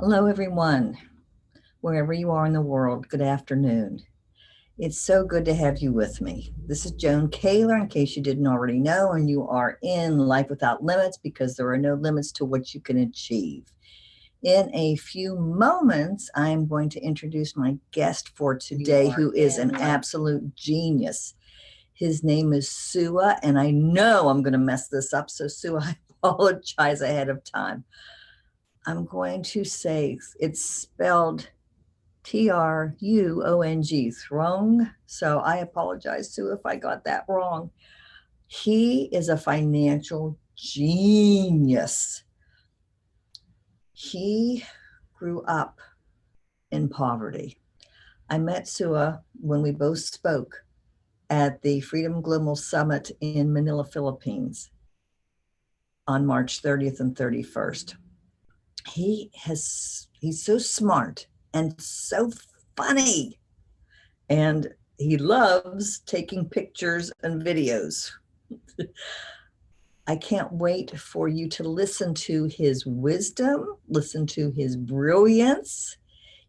Hello, everyone. Wherever you are in the world, good afternoon. It's so good to have you with me. This is Joan Kaler, in case you didn't already know, and you are in Life Without Limits because there are no limits to what you can achieve. In a few moments, I'm going to introduce my guest for today, who is an absolute genius. His name is Sua, and I know I'm going to mess this up, so Sua, I apologize ahead of time. I'm going to say it's spelled Truong, Truong. So I apologize too if I got that wrong. He is a financial genius. He grew up in poverty. I met Sua when we both spoke at the Freedom Global Summit in Manila, Philippines on March 30th and 31st. He's so smart and so funny, and he loves taking pictures and videos. I can't wait for you to listen to his wisdom, listen to his brilliance.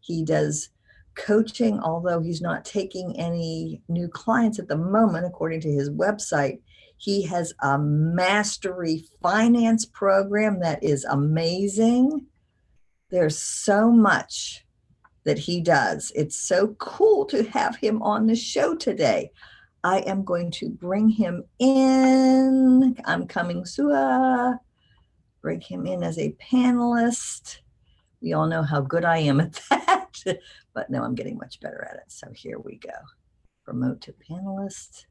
He does coaching, although he's not taking any new clients at the moment, according to his website. He has a mastery finance program that is amazing. There's so much that he does. It's so cool to have him on the show today. I am going to bring him in. I'm coming, Sua. Bring him in as a panelist. We all know how good I am at that, but no, I'm getting much better at it. So here we go. Promote to panelist.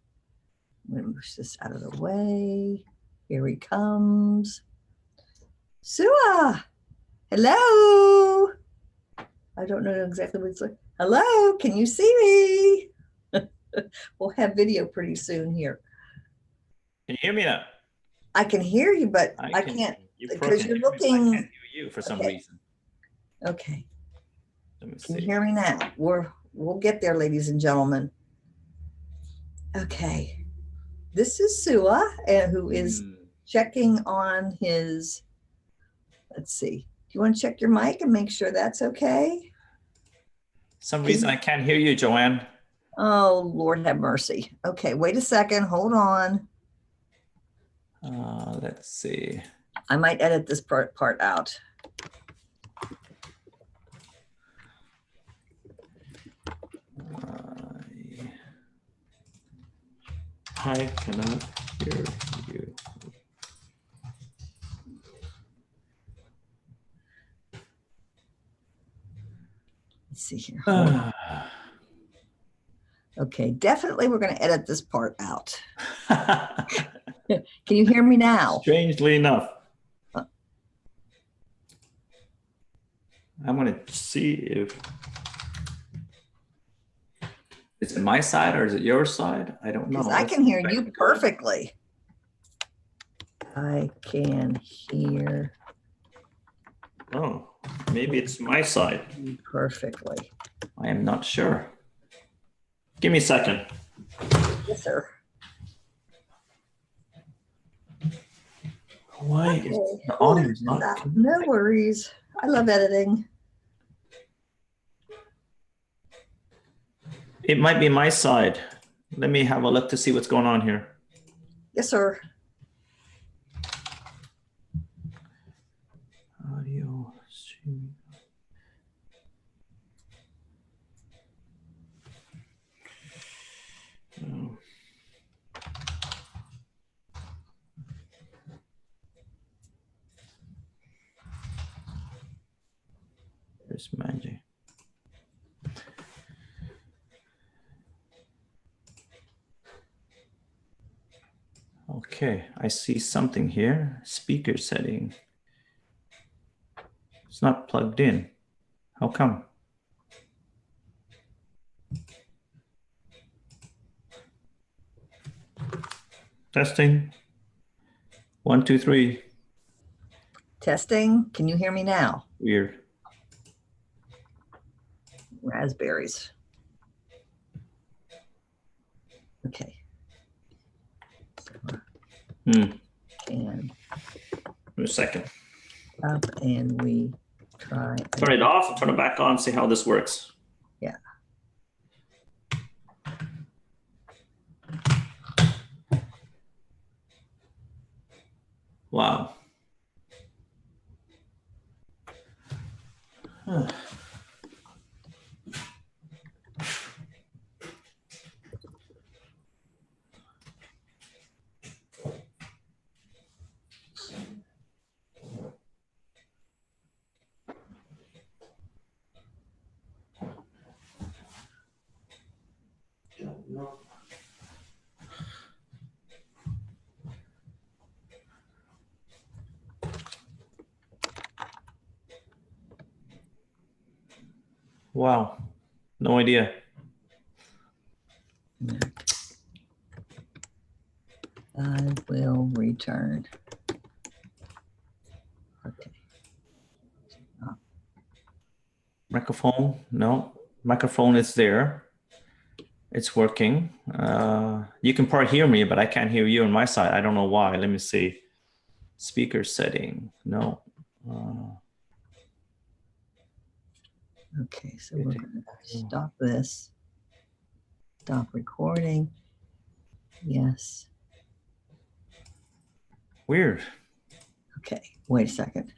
I'm going to push this out of the way. Here he comes. Sua, hello. I don't know exactly what it's like. Hello, can you see me? We'll have video pretty soon here. Can you hear me now? I can hear you, but I can't because you're looking. I can't hear you for some reason. Okay. Let me see. Can you hear me now? We'll get there, ladies and gentlemen. Okay. This is Sua, who is checking on his, let's see. Do you want to check your mic and make sure that's okay? Some reason I can't hear you, Joanne. Oh, Lord have mercy. Okay, wait a second. Hold on. Let's see. I might edit this part out. I cannot hear you. Let's see here. Okay, definitely we're going to edit this part out. Can you hear me now? Strangely enough. I'm going to see if... Is it my side or is it your side? I don't know. I can hear you perfectly. I can hear. Oh, maybe it's my side. Perfectly. I am not sure. Give me a second. Yes, sir. Why is the audio not? No worries. I love editing. It might be my side. Let me have a look to see what's going on here. Yes, sir. Audio streaming. Oh. There's magic. Okay, I see something here. Speaker setting. It's not plugged in. How come? Testing. 1, 2, 3. Testing. Can you hear me now? Weird. Raspberries. Okay. And And a second. up and we Try. Turn it off, turn it back on, see how this works. Yeah. Wow. Wow. No idea. I will return. Okay. Microphone? No. Microphone is there. It's working. You can probably hear me, but I can't hear you on my side. I don't know why. Let me see. Speaker setting. No. Okay, so we're going to stop this. Stop recording. Yes. Weird. Okay, wait a second.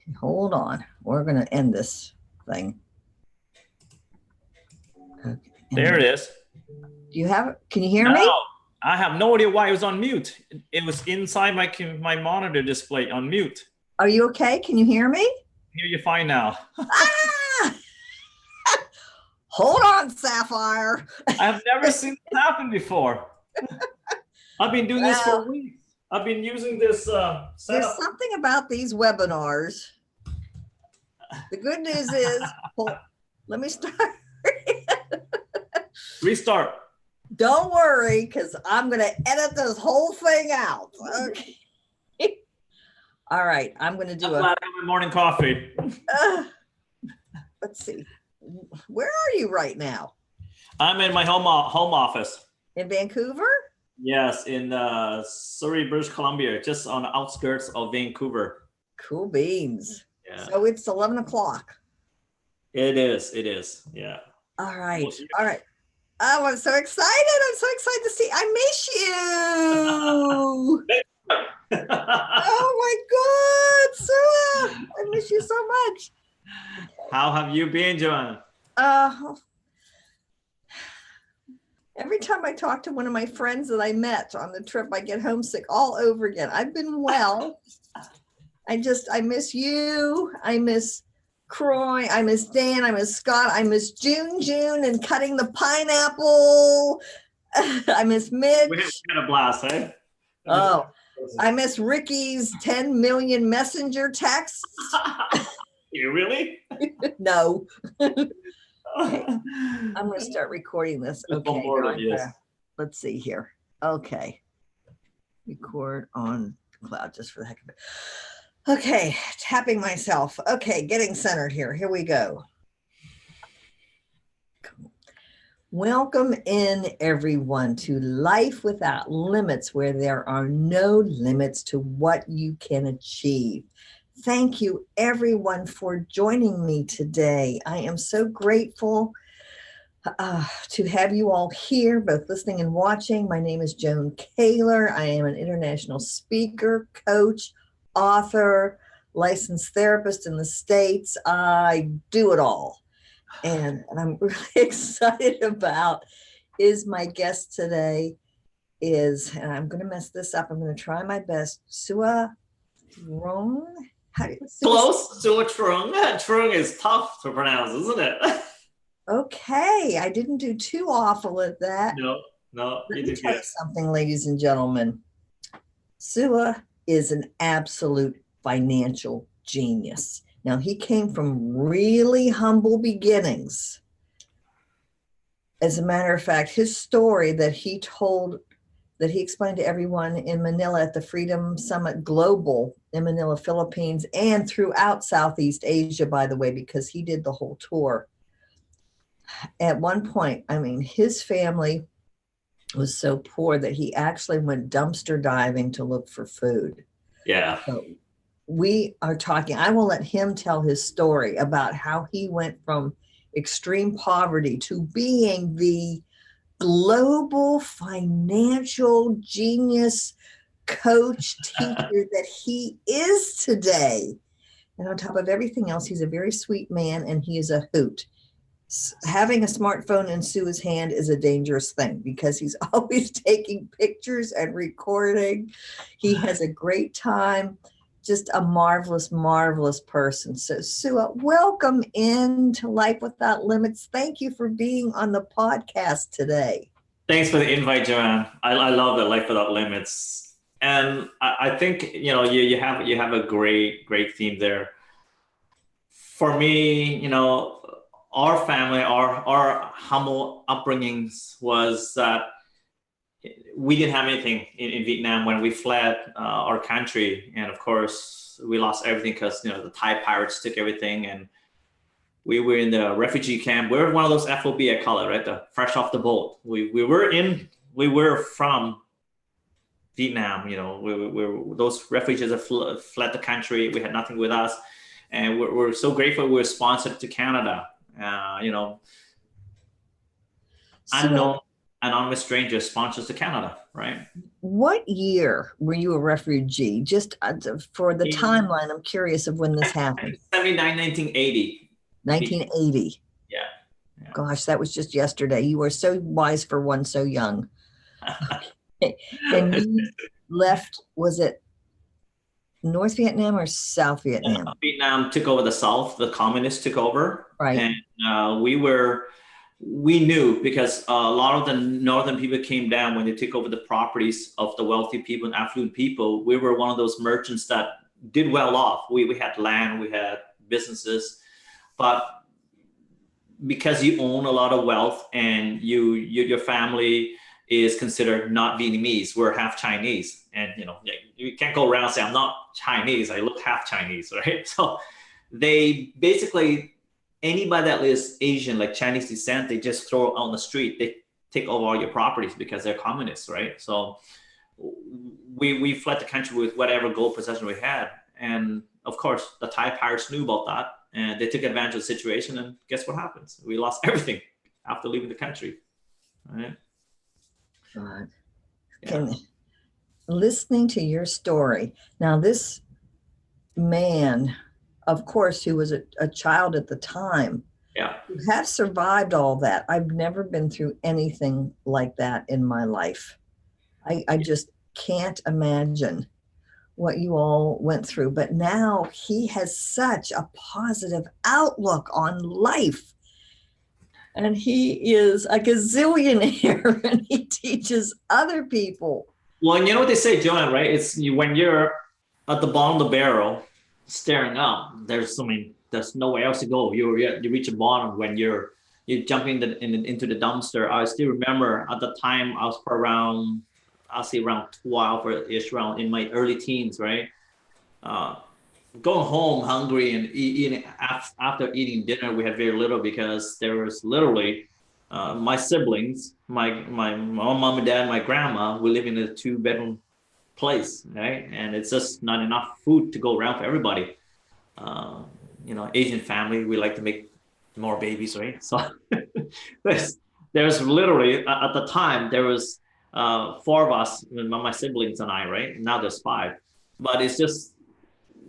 Okay, hold on. We're going to end this thing. Okay. There it is. Do you have it? Can you hear me? I have no idea why it was on mute. It was inside my monitor display on mute. Are you okay? Can you hear me? I hear you fine now. Ah! Hold on, Sapphire. I've never seen this happen before. I've been doing this for weeks. I've been using this setup. There's something about these webinars. The good news is, let me start. Restart. Don't worry, because I'm going to edit this whole thing out. Okay. All right, I'm going to do my morning coffee. Let's see. Where are you right now? I'm in my home office. In Vancouver? Yes, in Surrey, British Columbia, just on the outskirts of Vancouver. Cool beans. Yeah. So it's 11 o'clock. It is. Yeah. All right. Oh, I'm so excited. I'm so excited to see. I miss you. Oh my God, Sua. I miss you so much. How have you been, Joanna? Every time I talk to one of my friends that I met on the trip, I get homesick all over again. I've been well. I miss you. I miss Croy. I miss Dan. I miss Scott. I miss June and cutting the pineapple. I miss Mitch. We had a blast, eh? Oh, I miss Ricky's 10 million messenger texts. You really? No. Okay. I'm going to start recording this. Okay. Let's see here. Okay. Record on cloud just for the heck of it. Okay. Tapping myself. Okay. Getting centered here. Here we go. Cool. Welcome in, everyone, to Life Without Limits, where there are no limits to what you can achieve. Thank you, everyone, for joining me today. I am so grateful to have you all here, both listening and watching. My name is Joan Kaler. I am an international speaker, coach, author, licensed therapist in the States. I do it all. And I'm really excited about my guest today is, and I'm going to mess this up. I'm going to try my best. Sua Truong. Close. Sua Truong. Truong is tough to pronounce, isn't it? Okay, I didn't do too awful at that. No. Let me tell you something, ladies and gentlemen. Sua is an absolute financial genius. Now, he came from really humble beginnings. As a matter of fact, his story that he explained to everyone in Manila at the Freedom Summit Global in Manila, Philippines, and throughout Southeast Asia, by the way, because he did the whole tour. At one point, I mean, his family was so poor that he actually went dumpster diving to look for food. Yeah. So we are talking, I will let him tell his story about how he went from extreme poverty to being the global financial genius coach teacher that he is today. And on top of everything else, he's a very sweet man and he is a hoot. Having a smartphone in Sua's hand is a dangerous thing because he's always taking pictures and recording. He has a great time, just a marvelous, marvelous person. So, Sua, welcome into Life Without Limits. Thank you for being on the podcast today. Thanks for the invite, Joanne. I love the Life Without Limits, and I think you have a great theme there. For me, our family, our humble upbringings was that we didn't have anything in Vietnam when we fled our country, and of course we lost everything because the Thai pirates took everything, and we were in the refugee camp. We're one of those FOB, I call it, right? The fresh off the boat. We were from Vietnam. We those refugees have fled the country. We had nothing with us, and we're so grateful we were sponsored to Canada. Unknown anonymous stranger sponsors to Canada, right? What year were you a refugee? Just for the timeline, I'm curious of when this happened. 1980. 1980. Yeah. Gosh, that was just yesterday. You were so wise for one so young. Okay. And you left, was it North Vietnam or South Vietnam? Vietnam took over the South. The communists took over. Right. And we knew because a lot of the northern people came down when they took over the properties of the wealthy people and affluent people. We were one of those merchants that did well off. We had land, we had businesses, but because you own a lot of wealth and your family is considered not Vietnamese, we're half Chinese, and you can't go around and say I'm not Chinese, I look half Chinese, right? So they basically, anybody that is Asian, like Chinese descent, they just throw on the street. They take over all your properties because they're communists, right? So we fled the country with whatever gold possession we had, and of course the Thai pirates knew about that, and they took advantage of the situation. And guess what happens? We lost everything after leaving the country, right? God. Yeah. And listening to your story now, this man, of course, who was a child at the time, who have survived all that. I've never been through anything like that in my life. I just can't imagine what you all went through. But now he has such a positive outlook on life. And he is a gazillionaire and he teaches other people. Well, and you know what they say, Joanne, right? It's when you're at the bottom of the barrel, staring up, there's nowhere else to go. You reach a bottom when you're jumping into the dumpster. I still remember at the time I was around 12-ish, around in my early teens, right? Going home hungry and eating after eating dinner, we had very little because there was literally my siblings, my mom and dad, my grandma, we live in a 2-bedroom place, right? And it's just not enough food to go around for everybody. Asian family, we like to make more babies, right? So there's literally at the time there was 4 of us, my siblings and I, right? Now there's 5, but it's just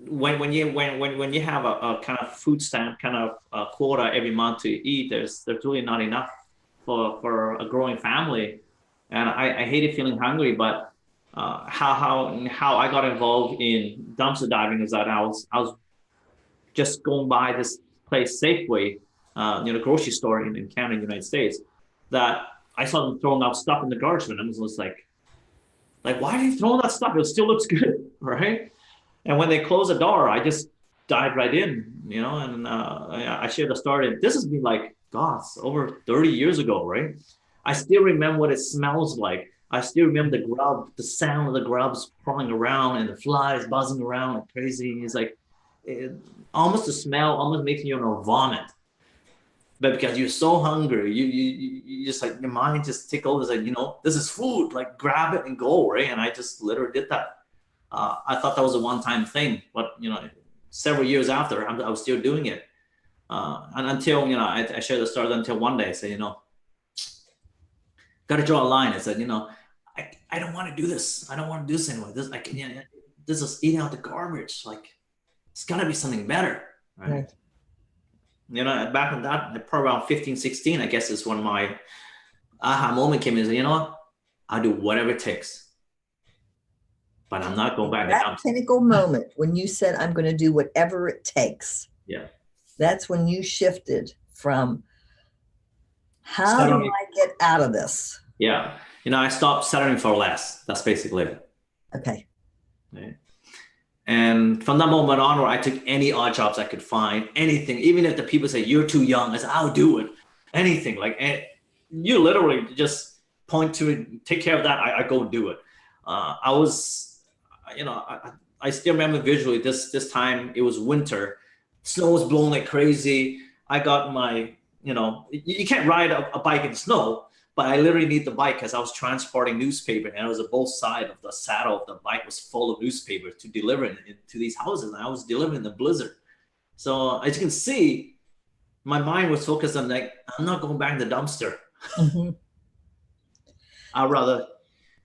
when you have a kind of food stamp kind of quota every month to eat, there's really not enough for a growing family, and I hated feeling hungry. But how I got involved in dumpster diving is that I was just going by this place, Safeway, grocery store in Canada, United States, that I saw them throwing out stuff in the garbage bin. I was like, why are they throwing that stuff? It still looks good, right? And when they closed the door, I just dived right in, and I shared the story. This has been over 30 years ago, right? I still remember what it smells like. I still remember the sound of the grubs crawling around and the flies buzzing around like crazy. It's almost the smell almost makes you vomit. But because you're so hungry, you just your mind just take over. It's this is food, grab it and go, right? And I just literally did that. I thought that was a one-time thing, but several years after, I was still doing it. And until I shared the story until one day I said, got to draw a line. I said, I don't want to do this. I don't want to do this anymore. This is eating out the garbage. Like, it's got to be something better, right? Back in that, probably around 15, 16, I guess is when my aha moment came in. What? I'll do whatever it takes, but I'm not going back. That pinnacle moment when you said, I'm going to do whatever it takes. Yeah. That's when you shifted from, how do I get out of this? Yeah. I stopped settling for less. That's basically it. Okay. Right. And from that moment onward, I took any odd jobs I could find, anything. Even if the people say, you're too young, I said, I'll do it. Anything. Like, you literally just point to it, take care of that. I go and do it. I was, I still remember visually this time it was winter. Snow was blowing like crazy. I got my, you can't ride a bike in the snow, but I literally need the bike because I was transporting newspaper, and it was both sides of the saddle of the bike was full of newspaper to deliver to these houses. And I was delivering in the blizzard. So as you can see, my mind was focused on like, I'm not going back in the dumpster. Mm-hmm. I'd rather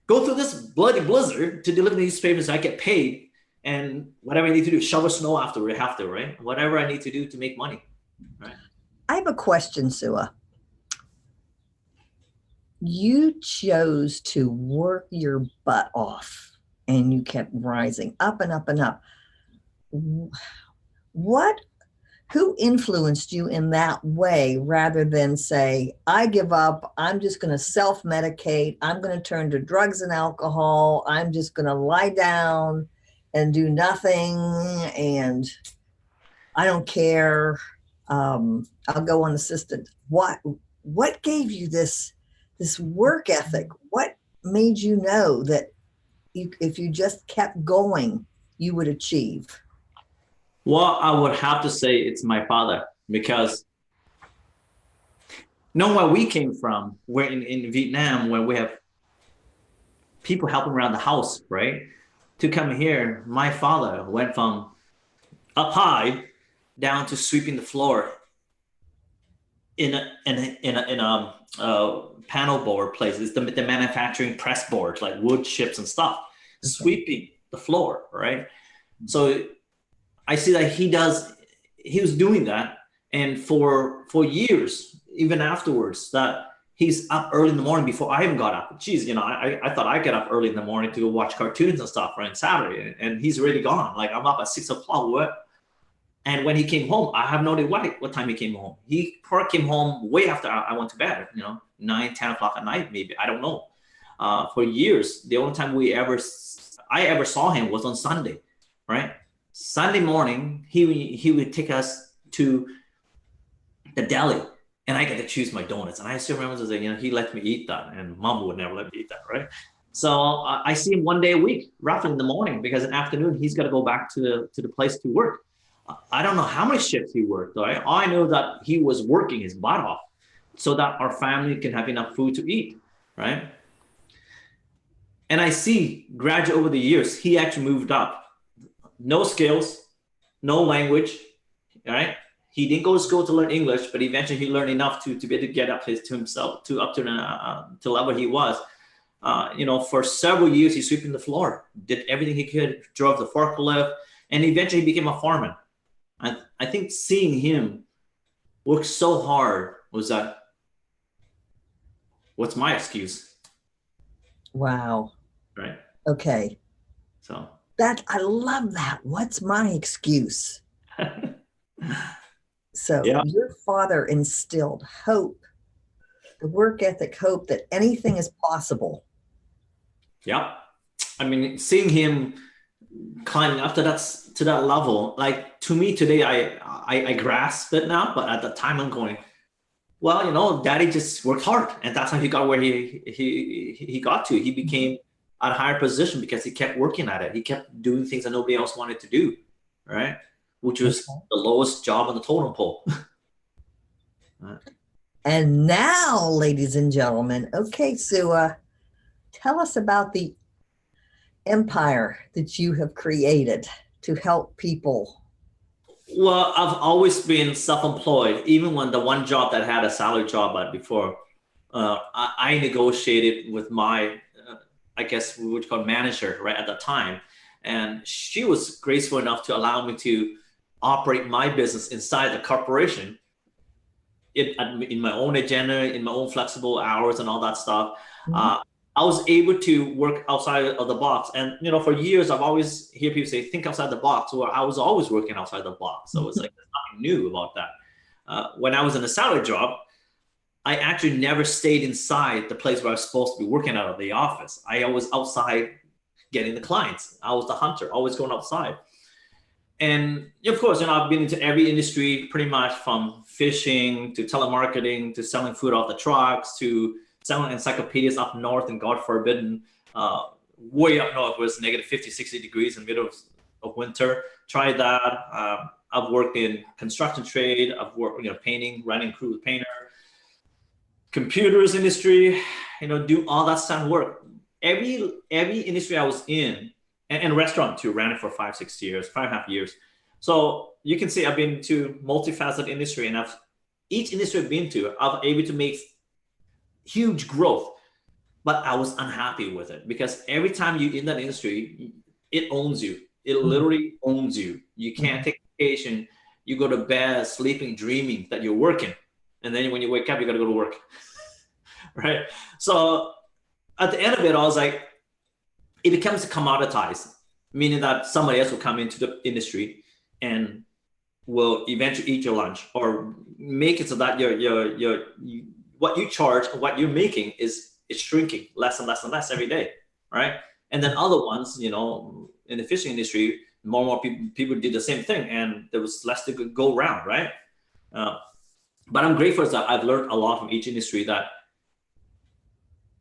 go through this bloody blizzard to deliver newspapers so I get paid, and whatever I need to do, shovel snow after we have to, right? Whatever I need to do to make money, right? I have a question, Sua. You chose to work your butt off, and you kept rising up and up and up. Who influenced you in that way rather than say, I give up, I'm just going to self-medicate, I'm going to turn to drugs and alcohol, I'm just going to lie down and do nothing, and I don't care, I'll go unassisted. What gave you this work ethic? What made you know that if you just kept going, you would achieve? Well, I would have to say it's my father, because knowing where we came from, we're in Vietnam, where we have people helping around the house, right? To come here, my father went from up high down to sweeping the floor in a panel board place. It's the manufacturing press boards, like wood chips and stuff, sweeping the floor, right? So I see that he was doing that, and for years, even afterwards, that he's up early in the morning before I even got up. Geez, I thought I'd get up early in the morning to go watch cartoons and stuff, right, on Saturday, and he's already gone. Like, I'm up at 6 o'clock. What? And when he came home, I have no idea what time he came home. He probably came home way after I went to bed, 9, 10 o'clock at night, maybe. I don't know. For years, the only time I ever saw him was on Sunday, right? Sunday morning, he would take us to the deli, and I get to choose my donuts. And I still remember saying, he let me eat that, and Mom would never let me eat that, right? So I see him one day a week, roughly in the morning, because in the afternoon he's got to go back to the place to work. I don't know how many shifts he worked, right? I know that he was working his butt off so that our family can have enough food to eat, right? And I see gradually over the years, he actually moved up. No skills, no language, right? He didn't go to school to learn English, but eventually he learned enough to be able to get up to himself, to the level he was. For several years, he's sweeping the floor, did everything he could, drove the forklift, and eventually he became a foreman. I think seeing him work so hard was that, what's my excuse? Wow. Right. Okay. So I love that. What's my excuse? So yeah. Your father instilled hope, the work ethic, hope that anything is possible. Yeah. I mean, seeing him climbing up to that level, like, to me today, I grasp it now, but at the time I'm going, well, Daddy just worked hard, and that's how he got where he got to. He became at a higher position because he kept working at it. He kept doing things that nobody else wanted to do, right? Which was the lowest job on the totem pole. Right. And now, ladies and gentlemen, okay, Sua, tell us about empire that you have created to help people? Well, I've always been self-employed, even when the one job that I had a salary job at before. I negotiated with my, I guess we would call manager, right, at the time. And she was graceful enough to allow me to operate my business inside the corporation in my own agenda, in my own flexible hours and all that stuff. I was able to work outside of the box. And, for years, I've always hear people say, think outside the box. Well, I was always working outside the box. So it's like, there's nothing new about that. When I was in a salary job, I actually never stayed inside the place where I was supposed to be working out of the office. I was outside getting the clients. I was the hunter, always going outside. And of course, I've been into every industry pretty much, from fishing to telemarketing to selling food off the trucks to selling encyclopedias up north, and God forbid, way up north was negative 50, 60 degrees in the middle of winter. Tried that. I've worked in construction trade. I've worked, painting, running crew with painter, computers industry, do all that kind of work. Every industry I was in, and restaurant too, ran it for 5-6 years, 5.5 years. So you can see I've been to multifaceted industry, and each industry I've been to, I've able to make huge growth, but I was unhappy with it because every time you're in that industry, it owns you. It literally owns you. You can't take vacation. You go to bed sleeping, dreaming that you're working. And then when you wake up, you got to go to work. Right? So at the end of it, I was like, it becomes commoditized, meaning that somebody else will come into the industry and will eventually eat your lunch or make it so that what you charge and what you're making is shrinking less and less and less every day, right? And then other ones, in the fishing industry, more and more people did the same thing, and there was less to go around, right? But I'm grateful that I've learned a lot from each industry, that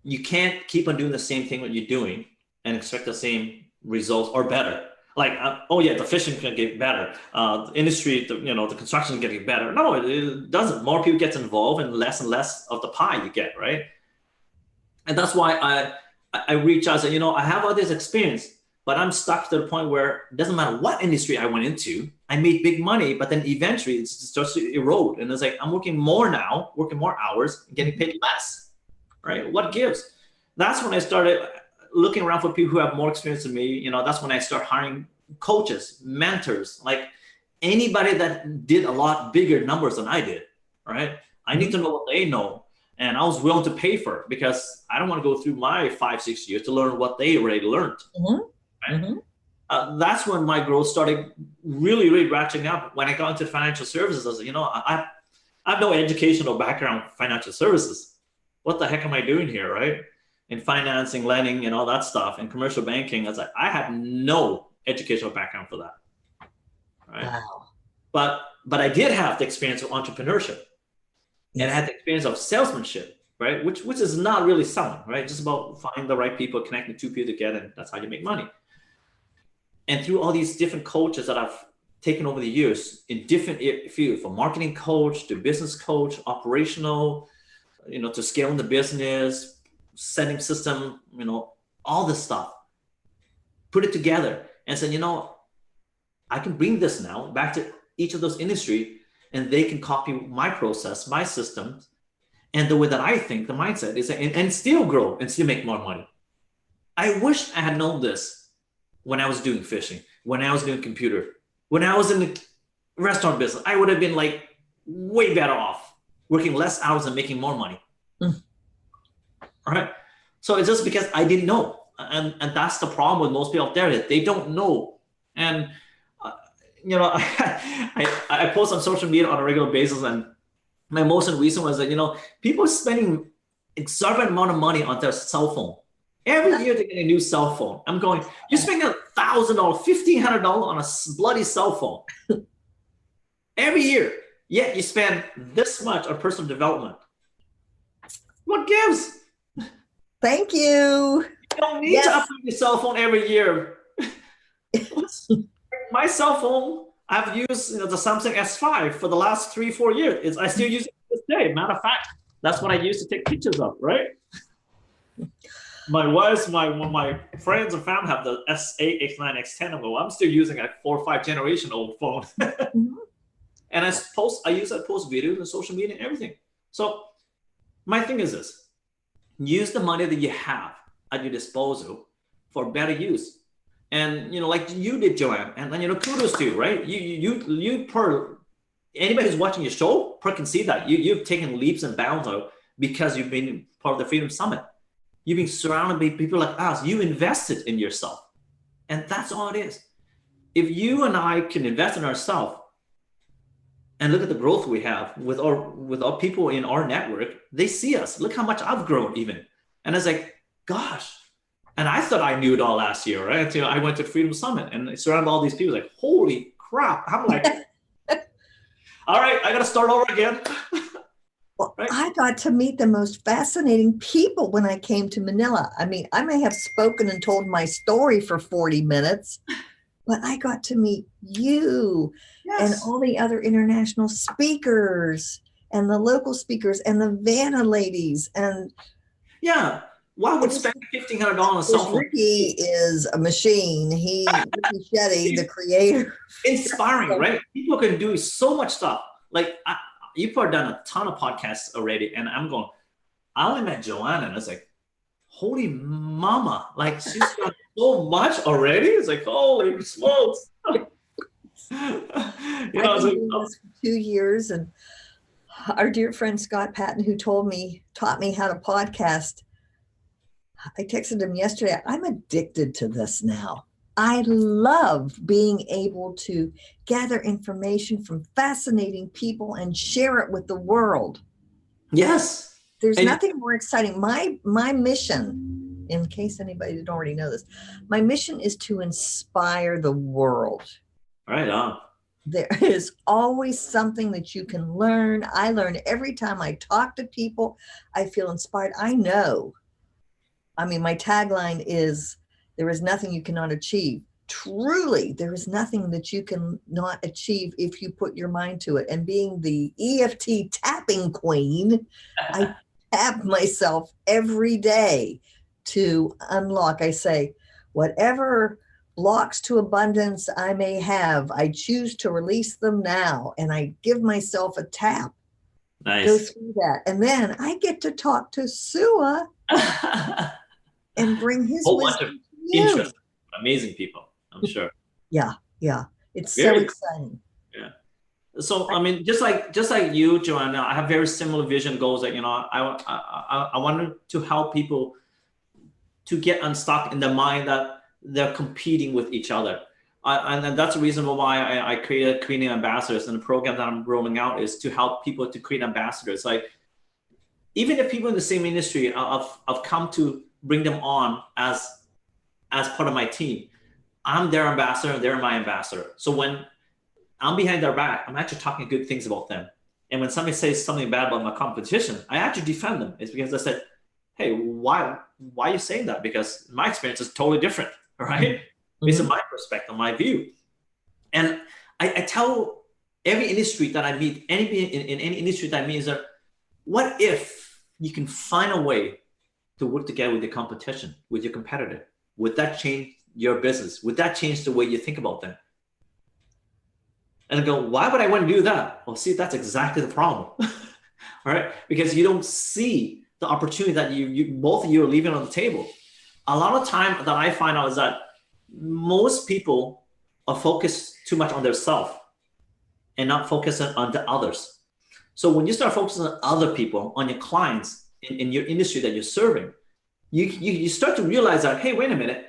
you can't keep on doing the same thing that you're doing and expect the same results or better. Like, the fishing can get better. The industry, the construction is getting better. No, it doesn't. More people get involved, and less of the pie you get, right? And that's why I reach out and say, I have all this experience, but I'm stuck to the point where it doesn't matter what industry I went into. I made big money, but then eventually it starts to erode. And it's like, I'm working more now, working more hours, and getting paid less, right? What gives? That's when I started looking around for people who have more experience than me. That's when I start hiring coaches, mentors, like anybody that did a lot bigger numbers than I did, right? I need to know what they know. And I was willing to pay for it because I don't want to go through my 5-6 years to learn what they already learned. Right? That's when my growth started really, really ratcheting up. When I got into financial services, I was like, I have no educational background in financial services. What the heck am I doing here, right? In financing, lending, and all that stuff, and commercial banking, I was like, I have no educational background for that, right? Wow. But I did have the experience of entrepreneurship, and I had the experience of salesmanship, right? Which is not really selling, right? Just about finding the right people, connecting two people together, and that's how you make money. And through all these different coaches that I've taken over the years in different fields, from marketing coach to business coach, operational, to scaling the business, setting system, all this stuff, put it together and said, I can bring this now back to each of those industry, and they can copy my process, my systems, and the way that I think, the mindset is, and still grow and still make more money. I wish I had known this when I was doing fishing, when I was doing computer, when I was in the restaurant business. I would have been like way better off, working less hours and making more money. All right. So it's just because I didn't know. And that's the problem with most people out there, that they don't know. And, I post on social media on a regular basis, and my most recent was that, people are spending exorbitant amount of money on their cell phone. Every year they get a new cell phone. I'm going, you're spending $1,000, $1,500 on a bloody cell phone. Every year. Yet you spend this much on personal development. What gives? Thank you. You don't need to upgrade your cell phone every year. My cell phone, I've used the Samsung S5 for the last 3-4 years. I still use it to this day. Matter of fact, that's what I use to take pictures of, right? my wife, my friends and family have the S8, X9, X10. I'm still using a 4 or 5 generation old phone. Mhm. And I use that post videos and social media and everything. So my thing is this: use the money that you have at your disposal for better use. And like you did, Joanne, and kudos to you, right? You per anybody who's watching your show can see that you've taken leaps and bounds out because you've been part of the Freedom Summit. You've been surrounded by people like us. You invested in yourself, and that's all it is. If you and I can invest in ourselves and look at the growth we have with our people in our network, they see us. Look how much I've grown, even. And it's like, gosh. And I thought I knew it all last year, right? Until I went to Freedom Summit and I surrounded all these people. Like, holy crap! I'm like, all right, I got to start over again. Well, Right? I got to meet the most fascinating people when I came to Manila. I mean, I may have spoken and told my story for 40 minutes, but I got to meet you and Yes. all the other international speakers and the local speakers and the Vanna ladies. And Yeah. Why would spend $1,500 on a cell phone? Ricky is a machine. Ricky Shetty, the creator. Inspiring, right? People can do so much stuff. Like you've probably done a ton of podcasts already, and I'm going. I only met Joanna, and it's like, holy mama! Like she's got so much already. It's like, holy smokes! I've been doing this for 2 years, and our dear friend Scott Patton, who taught me how to podcast, I texted him yesterday. I'm addicted to this now. I love being able to gather information from fascinating people and share it with the world. Yes. There's nothing more exciting. My mission, in case anybody didn't already know this, my mission is to inspire the world. Right on. There is always something that you can learn. I learn every time I talk to people. I feel inspired. I know. I mean, my tagline is, there is nothing you cannot achieve. Truly, there is nothing that you can not achieve if you put your mind to it. And being the EFT tapping queen, I tap myself every day to unlock. I say, whatever blocks to abundance I may have, I choose to release them now. And I give myself a tap. Nice. Go through that. And then I get to talk to Sua and bring his wisdom to you. Interesting, amazing people, I'm sure. Yeah. It's Very so exciting. Yeah. So I mean, just like you, Joanna, I have very similar vision goals. That I wanted to help people to get unstuck in the mind that they're competing with each other. And that's the reason why I created Creating Ambassadors, and the program that I'm rolling out is to help people to create ambassadors. Like, even if people in the same industry, I've come to bring them on as part of my team. I'm their ambassador, they're my ambassador. So when I'm behind their back, I'm actually talking good things about them. And when somebody says something bad about my competition, I actually defend them. It's because I said, hey, why are you saying that? Because my experience is totally different, right? Mm-hmm. Based on my perspective, my view. And I tell every industry that I meet, in any industry that I meet, is that what if you can find a way to work together with your competition, with your competitor? Would that change your business? Would that change the way you think about them? And I go, why would I want to do that? Well, see, that's exactly the problem. All right? Because you don't see the opportunity that you both of you are leaving on the table. A lot of time that I find out is that most people are focused too much on their self and not focusing on the others. So when you start focusing on other people, on your clients in your industry that you're serving, you start to realize that, hey, wait a minute,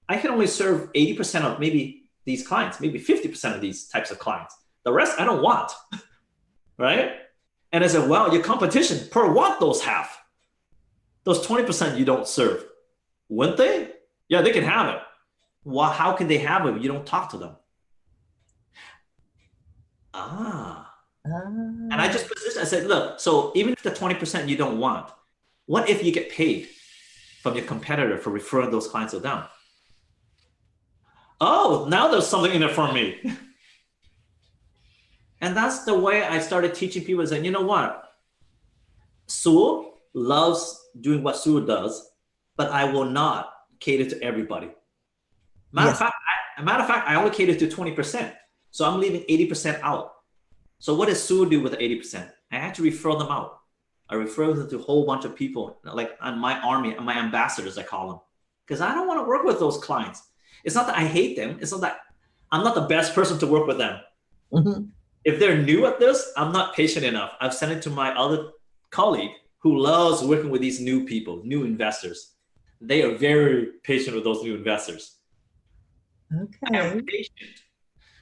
I can only serve 80% of maybe these clients, maybe 50% of these types of clients. The rest I don't want, right? And I said, well, your competition per want those half. Those 20% you don't serve. Wouldn't they? Yeah, they can have it. Well, how can they have it if you don't talk to them? And I just positioned, I said, look, so even if the 20% you don't want, what if you get paid from your competitor for referring those clients to them? Oh, now there's something in it for me. And that's the way I started teaching people, is that, you know what? Sue loves doing what Sue does, but I will not cater to everybody. Yes. Matter of fact, I only cater to 20%. So I'm leaving 80% out. So what does Sue do with the 80%? I actually refer them out. I refer them to a whole bunch of people, like on my army, my ambassadors, I call them. Because I don't want to work with those clients. It's not that I hate them. It's not that I'm not the best person to work with them. Mm-hmm. If they're new at this, I'm not patient enough. I've sent it to my other colleague who loves working with these new people, new investors. They are very patient with those new investors. I Okay. am patient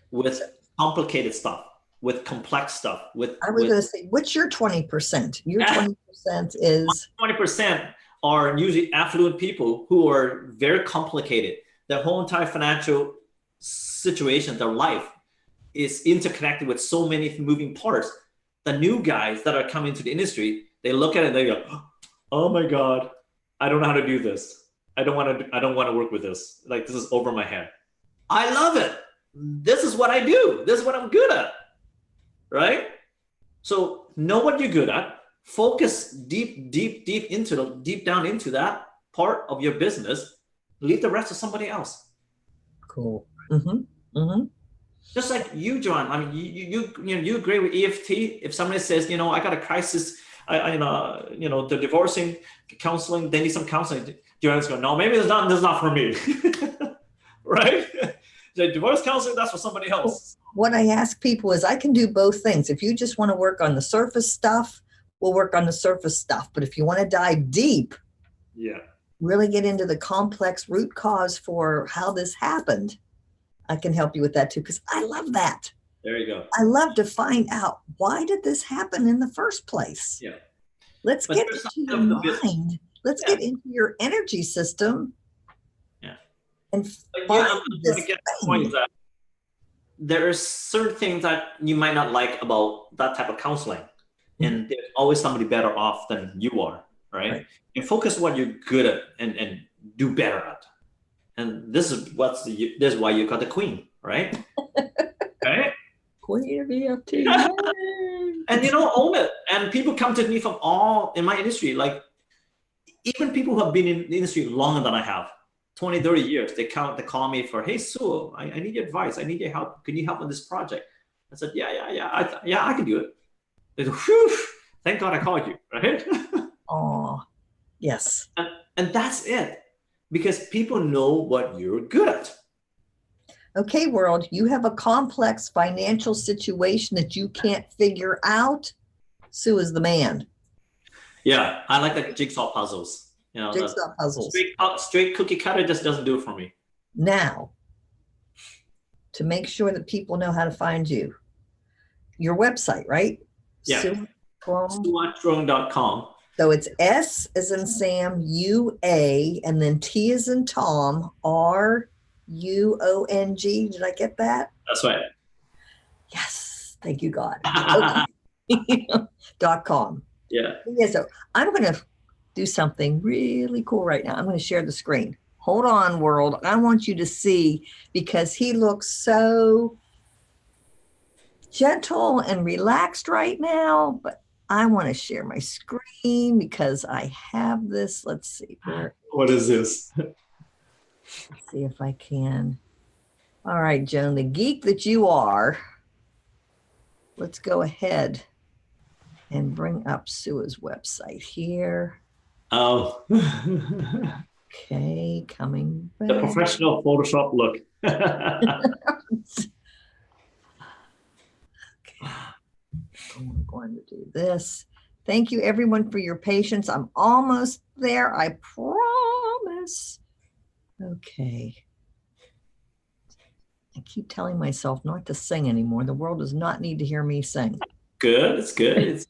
with complicated stuff, with complex stuff, I was going to say, what's your 20%? Your 20% is 20% are usually affluent people who are very complicated. Their whole entire financial situation, their life is interconnected with so many moving parts. The new guys that are coming to the industry, they look at it and they go, "Oh my God, I don't know how to do this. I don't want to work with this. Like, this is over my head." I love it. This is what I do. This is what I'm good at. Right? So know what you're good at. Focus deep down into that part of your business. Leave the rest to somebody else. cool. Mm-hmm. Mm-hmm. Just like you, John. I mean, you agree with EFT. If somebody says, I got a crisis, they're divorcing, counseling, they need some counseling. John's going, no, maybe this is not for me, right? The divorce counseling, that's for somebody else. What I ask people is, I can do both things. If you just want to work on the surface stuff, we'll work on the surface stuff. But if you want to dive deep, really get into the complex root cause for how this happened, I can help you with that too, because I love that. There you go. I love to find out, why did this happen in the first place? Yeah. Let's get into your mind. Let's get into your energy system. Yeah. And I'm trying to get the point that there are certain things that you might not like about that type of counseling. Mm-hmm. And there's always somebody better off than you are, right? And focus on what you're good at and do better at. And this is why you got the queen, right? Right? Queen of EFT. And own it. And people come to me from all in my industry, like even people who have been in the industry longer than I have, 20, 30 years, they call me for, hey, Sue, I need your advice. I need your help. Can you help on this project? I said, yeah, I can do it. They go, whew, thank God I called you, right? Oh, yes. And that's it. Because people know what you're good at. Okay, world, you have a complex financial situation that you can't figure out. Sue is the man. Yeah, I like the jigsaw puzzles. Jigsaw puzzles. Straight cookie cutter just doesn't do it for me. Now, to make sure that people know how to find you, your website, right? Yeah. Sua Truong. SuaTruong.com. So it's S as in Sam, U-A, and then T as in Tom, R-U-O-N-G. Did I get that? That's right. Yes. Thank you, God. .com. Yeah. So I'm going to do something really cool right now. I'm going to share the screen. Hold on, world. I want you to see, because he looks so gentle and relaxed right now, but I want to share my screen because I have this. Let's see. What is this? Let's see if I can. All right, Joan, the geek that you are, let's go ahead and bring up Sua's website here. Oh. Okay, coming back. The professional Photoshop look. Okay. I'm going to do this. Thank you, everyone, for your patience. I'm almost there, I promise. Okay. I keep telling myself not to sing anymore. The world does not need to hear me sing. Good. It's good.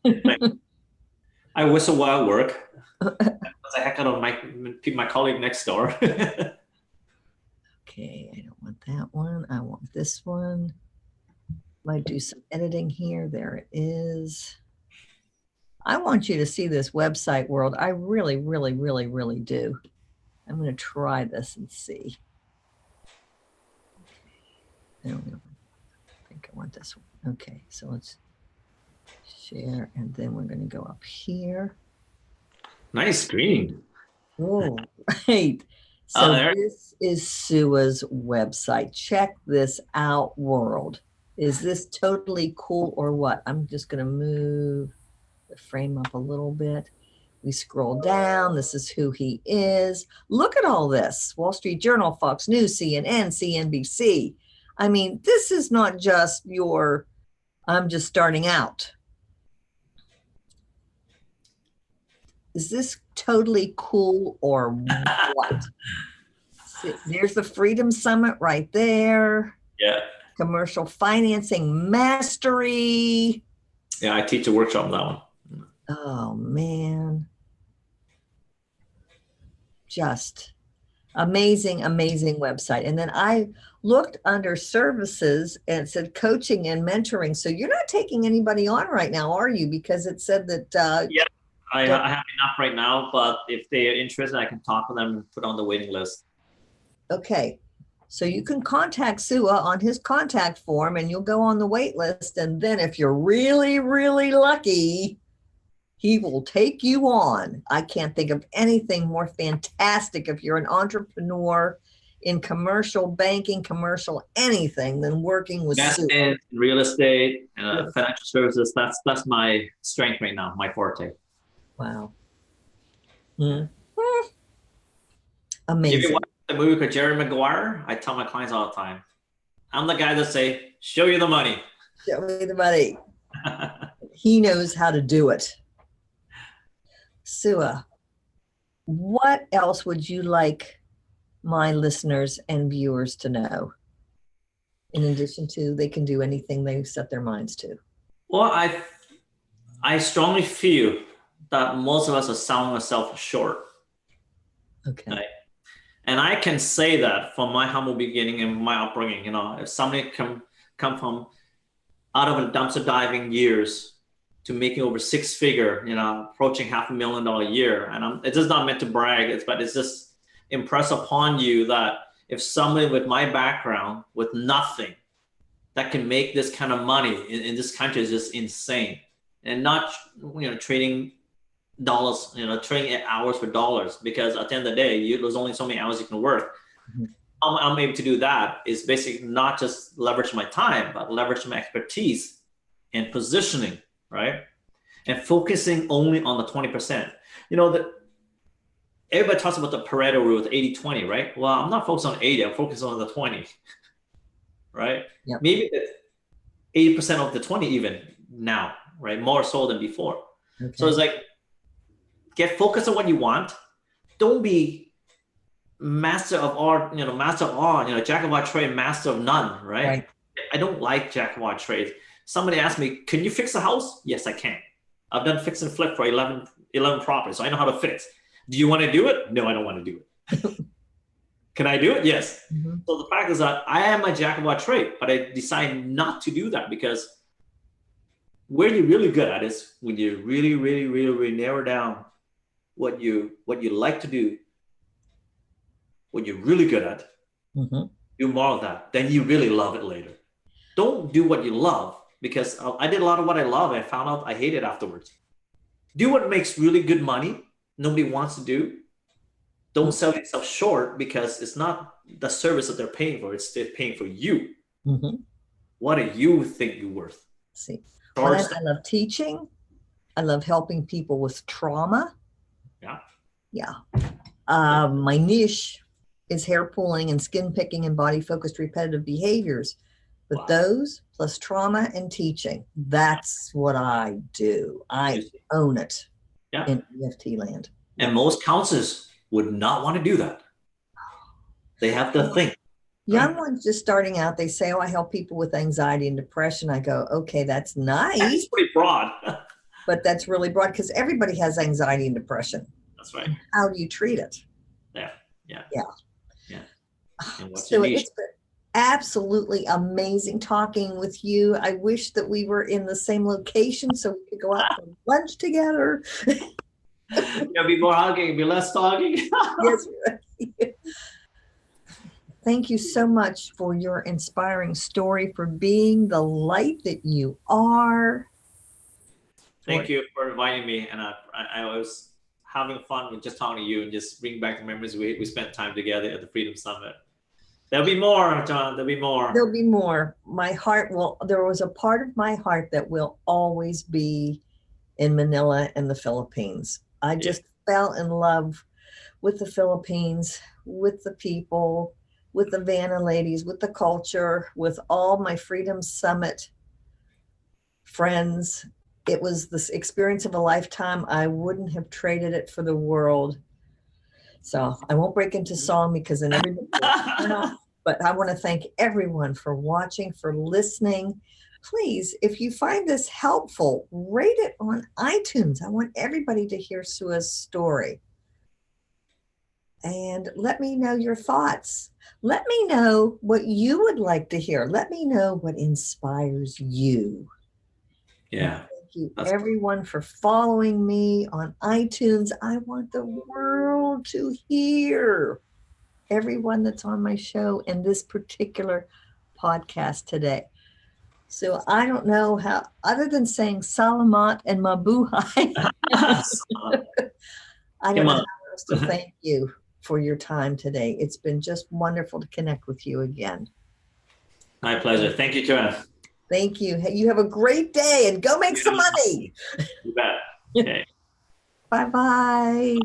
I whistle while I work. That's a heck out of my colleague next door. Okay, I don't want that one. I want this one. Might do some editing here. There it is. I want you to see this website, world. I really, really, really, really do. I'm going to try this and see. Okay. I think I want this one. Okay, so let's share, and then we're going to go up here. Nice screen. Oh, right. Oh, So there. this is Sua's website. Check this out, world. Is this totally cool or what? I'm just going to move the frame up a little bit. We scroll down. This is who he is. Look at all this. Wall Street Journal, Fox News, CNN, CNBC. I mean, this is not just your, I'm just starting out. Is this totally cool or what? There's the Freedom Summit right there. Yeah. Commercial financing mastery. Yeah, I teach a workshop on that one. Oh, man. Just amazing, amazing website. And then I looked under services and it said coaching and mentoring. So you're not taking anybody on right now, are you? Because it said that. Yeah, I have enough right now, but if they're interested, I can talk with them and put on the waiting list. Okay. So you can contact Sua on his contact form and you'll go on the wait list. And then if you're really, really lucky, he will take you on. I can't think of anything more fantastic if you're an entrepreneur in commercial banking, commercial anything than working with Sua. Investment, real estate, financial services. That's my strength right now, my forte. Wow. Amazing. If you watch the movie with Jerry Maguire, I tell my clients all the time, I'm the guy that say, show you the money. Show me the money. He knows how to do it. Sua, what else would you like my listeners and viewers to know? In addition to they can do anything they set their minds to. Well, I strongly feel that most of us are selling ourselves short. Okay. Right? And I can say that from my humble beginning and my upbringing. You know, if somebody come from out of a dumpster diving years to making over six figure, you know, approaching $500,000 a year, and it is not meant to brag, but it's just impress upon you that if somebody with my background, with nothing, that can make this kind of money in this country is just insane, and not, you know, trading dollars, you know, trading hours for dollars, because at the end of the day, there's only so many hours you can work. Mm-hmm. I'm able to do that is basically not just leverage my time, but leverage my expertise and positioning, right? And focusing only on the 20%. You know, everybody talks about the Pareto rule, the 80-20, right? Well, I'm not focused on 80, I'm focused on the 20, right? Yep. Maybe 80% of the 20 even now, right? More so than before. Okay. So it's like, get focused on what you want. Don't be master of all, you know, jack of all trades, master of none, right? I don't like jack of all trades. Somebody asked me, can you fix a house? Yes, I can. I've done fix and flip for 11 properties, so I know how to fix. Do you want to do it? No, I don't want to do it. Can I do it? Yes. Mm-hmm. So the fact is that I am a jack of all trades, but I decide not to do that, because where you're really good at is when you really, really, really, really narrow down what you like to do, what you're really good at, mm-hmm. do more of that, then you really love it later. Don't do what you love, because I did a lot of what I love and I found out I hate it afterwards. Do what makes really good money, nobody wants to do. Don't sell yourself short, because it's not the service that they're paying for, they're paying for you. Mm-hmm. What do you think you're worth? See, well, I love teaching. I love helping people with trauma. Yeah. My niche is hair pulling and skin picking and body focused repetitive behaviors. But those plus trauma and teaching, that's what I do. I own it in EFT land. And most counselors would not want to do that. They have to think. Young ones just starting out, they say, oh, I help people with anxiety and depression. I go, okay, that's nice. That's pretty broad. But that's really broad, because everybody has anxiety and depression. That's right. How do you treat it? Yeah. And what's so it's been absolutely amazing talking with you. I wish that we were in the same location so we could go out for lunch together. Be more hugging, be less talking. Yes. Thank you so much for your inspiring story, for being the light that you are. Thank you for inviting me, and I always having fun with just talking to you and just bring back the memories we spent time together at the Freedom Summit. There'll be more, John. There'll be more. There'll be more. My heart will, there was a part of my heart that will always be in Manila and the Philippines. I just fell in love with the Philippines, with the people, with the Vanna ladies, with the culture, with all my Freedom Summit friends. It was this experience of a lifetime. I wouldn't have traded it for the world. So I won't break into song because then everybody will know. But I want to thank everyone for watching, for listening. Please, if you find this helpful, rate it on iTunes. I want everybody to hear Sua's story. And let me know your thoughts. Let me know what you would like to hear. Let me know what inspires you. Yeah. Thank you, everyone, for following me on iTunes. I want the world to hear everyone that's on my show and this particular podcast today. So I don't know how, other than saying Salamat and Mabuhay, I don't know how else to thank you for your time today. It's been just wonderful to connect with you again. My pleasure. Thank you, Joanne. Thank you. You have a great day and go make some money. You bet. Okay. Bye-bye.